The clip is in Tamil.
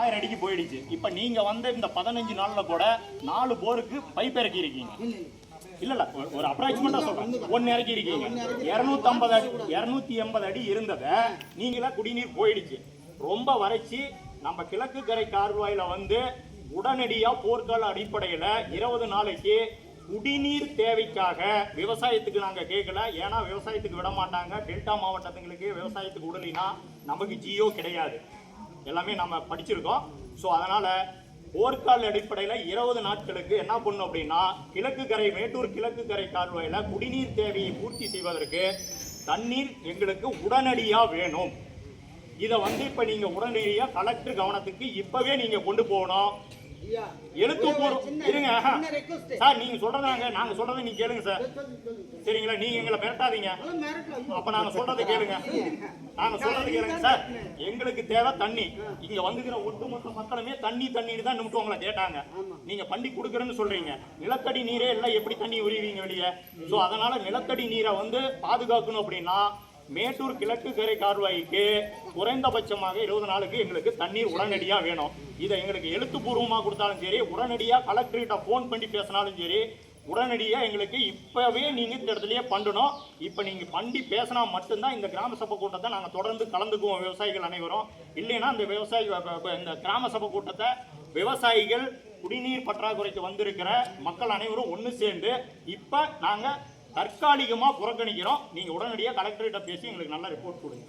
1000 அடிக்கு போயிடுச்சு. இப்ப நீங்க வந்து இந்த 15 நாள்ல கூட 4 போருக்கு பைப் இறக்கி இருக்கீங்க. இல்ல ஒரு அப்ராக்சிமேட்டா சொல்றேன். 1 இறக்கி இருக்கீங்க. 250 அடி 280 அடி இருந்ததை நீங்களா குடிநீர் போயிடுச்சு. ரொம்ப வறட்சி. நம்ம கிழக்கு கரை கால்வாயில வந்து உடனடியா போர்க்கால அடிப்படையில 20 நாளைக்கு குடிநீர் தேவைக்காக விவசாயத்துக்கு நாங்க கேட்கல. ஏன்னா விவசாயத்துக்கு விட மாட்டாங்க. டெல்டா மாவட்டத்துங்களுக்கு விவசாயத்துக்கு விடலைன்னா நமக்கு ஜியோ கிடையாது. எல்லாமே நம்ம படிச்சிருக்கோம். ஸோ அதனால போர்க்கால அடிப்படையில் 20 நாட்களுக்கு என்ன பண்ணும் அப்படின்னா கிழக்கு கரை மேட்டூர் கிழக்கு கரை கால்வாயில குடிநீர் தேவையை பூர்த்தி செய்வதற்கு தண்ணீர் எங்களுக்கு உடனடியா வேணும். இதை வந்து இப்ப நீங்க உடனடியா கலெக்டர் கவனத்துக்கு இப்பவே நீங்க கொண்டு போகணும். எழுத்துப்பூர்வம் இருங்க சார். நீங்க சொல்றதாங்க, நாங்க சொல்றதை நீங்க கேளுங்க சார். சரிங்களா? நீங்க எங்களை மிரட்டாதீங்க. அப்ப நாங்க சொல்றதை கேளுங்க. நாங்க சொல்றது கேளுங்க சார். எங்களுக்கு தேவை தண்ணி. இங்க வந்துக்கிற ஒட்டுமொத்த மக்களுமே தண்ணின்னு தான் நிமிட்டு உங்களை கேட்டாங்க. நீங்க பண்ணி கொடுக்குறேன்னு சொல்றீங்க. நிலத்தடி நீரே எல்லாம் எப்படி தண்ணி உரிவீங்க வெளியே? ஸோ அதனால நிலத்தடி நீரை வந்து பாதுகாக்கணும் அப்படின்னா மேட்டூர் கிழக்கு கரை கால்வாய்க்கு குறைந்தபட்சமாக 20 நாளுக்கு எங்களுக்கு தண்ணீர் உடனடியா வேணும். இதை எங்களுக்கு எழுத்துப்பூர்வமா கொடுத்தாலும் சரி, உடனடியா கலெக்டர்கிட்ட போன் பண்ணி பேசினாலும் சரி, உடனடியா எங்களுக்கு இப்பவே நீங்க இந்த இடத்துலயே பண்ணணும். இப்ப நீங்க பண்ணி பேசினா மட்டும்தான் இந்த கிராம சபை கூட்டத்தை நாங்க தொடர்ந்து கலந்துக்குவோம் விவசாயிகள் அனைவரும். இல்லைன்னா இந்த இந்த கிராம சபை கூட்டத்தை விவசாயிகள் குடிநீர் பற்றாக்குறைக்கு வந்திருக்கிற மக்கள் அனைவரும் ஒன்று சேர்ந்து இப்ப நாங்க தற்காலிகமா புறக்கணிக்கிறோம். நீங்க உடனடியாக கலெக்டர்கிட்ட பேசி எங்களுக்கு நல்ல ரிப்போர்ட் கொடுங்க.